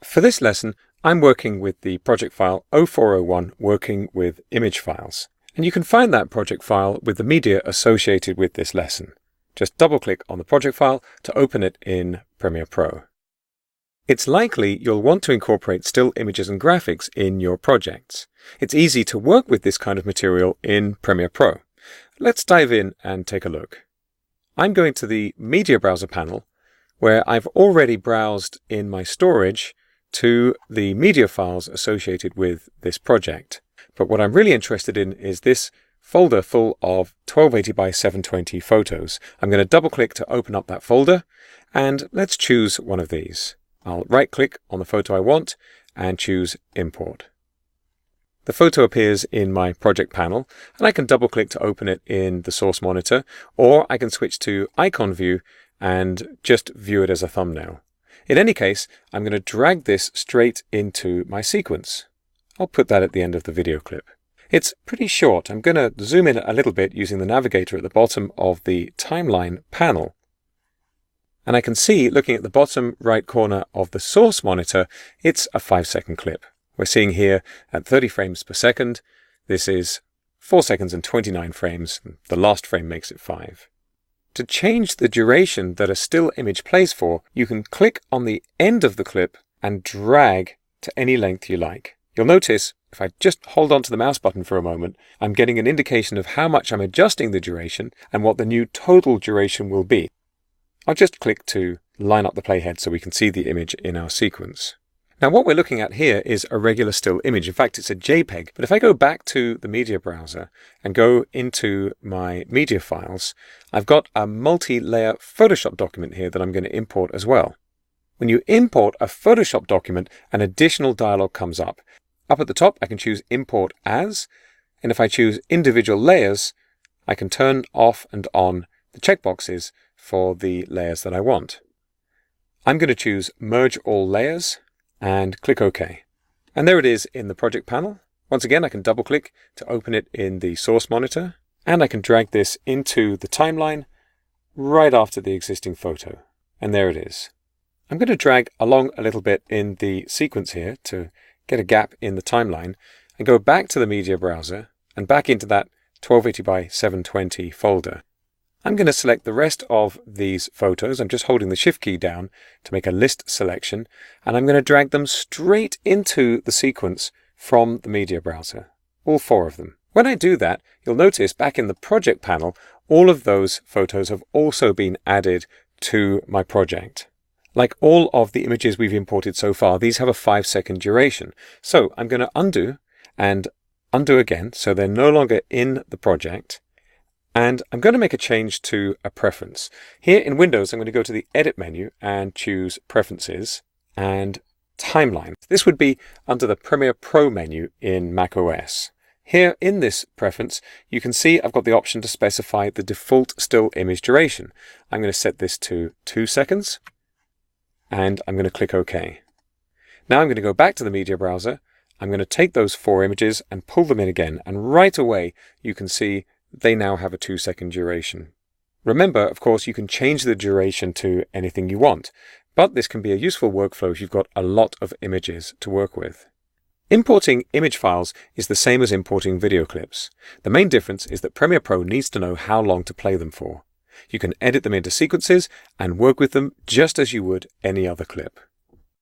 For this lesson, I'm working with the project file 0401 working with image files. And you can find that project file with the media associated with this lesson. Just double-click on the project file to open it in Premiere Pro. It's likely you'll want to incorporate still images and graphics in your projects. It's easy to work with this kind of material in Premiere Pro. Let's dive in and take a look. I'm going to the Media Browser panel, where I've already browsed in my storage to the media files associated with this project. But what I'm really interested in is this folder full of 1280 by 720 photos. I'm going to double-click to open up that folder, and let's choose one of these. I'll right-click on the photo I want and choose Import. The photo appears in my project panel, and I can double-click to open it in the source monitor, or I can switch to Icon View and just view it as a thumbnail. In any case, I'm going to drag this straight into my sequence. I'll put that at the end of the video clip. It's pretty short. I'm going to zoom in a little bit using the navigator at the bottom of the timeline panel. And I can see, looking at the bottom right corner of the source monitor, it's a 5-second clip. We're seeing here at 30 frames per second. This is 4 seconds and 29 frames. The last frame makes it 5. To change the duration that a still image plays for, you can click on the end of the clip and drag to any length you like. You'll notice, if I just hold on to the mouse button for a moment, I'm getting an indication of how much I'm adjusting the duration and what the new total duration will be. I'll just click to line up the playhead so we can see the image in our sequence. Now what we're looking at here is a regular still image. In fact, it's a JPEG. But if I go back to the media browser and go into my media files, I've got a multi-layer Photoshop document here that I'm going to import as well. When you import a Photoshop document, an additional dialog comes up. Up at the top, I can choose Import As, and if I choose Individual Layers, I can turn off and on the checkboxes for the layers that I want. I'm going to choose Merge All Layers, and click OK. And there it is in the project panel. Once again, I can double-click to open it in the source monitor, and I can drag this into the timeline right after the existing photo. And there it is. I'm going to drag along a little bit in the sequence here to get a gap in the timeline, and go back to the media browser and back into that 1280 by 720 folder. I'm going to select the rest of these photos. I'm just holding the Shift key down to make a list selection, and I'm going to drag them straight into the sequence from the media browser, all 4 of them. When I do that, you'll notice back in the project panel, all of those photos have also been added to my project. Like all of the images we've imported so far, these have a 5-second duration. So I'm going to undo and undo again, so they're no longer in the project. And I'm going to make a change to a preference. Here in Windows, I'm going to go to the Edit menu and choose Preferences and Timeline. This would be under the Premiere Pro menu in macOS. Here in this preference, you can see I've got the option to specify the default still image duration. I'm going to set this to 2 seconds, and I'm going to click OK. Now I'm going to go back to the media browser. I'm going to take those 4 images and pull them in again, and right away you can see they now have a 2-second duration. Remember, of course, you can change the duration to anything you want, but this can be a useful workflow if you've got a lot of images to work with. Importing image files is the same as importing video clips. The main difference is that Premiere Pro needs to know how long to play them for. You can edit them into sequences and work with them just as you would any other clip.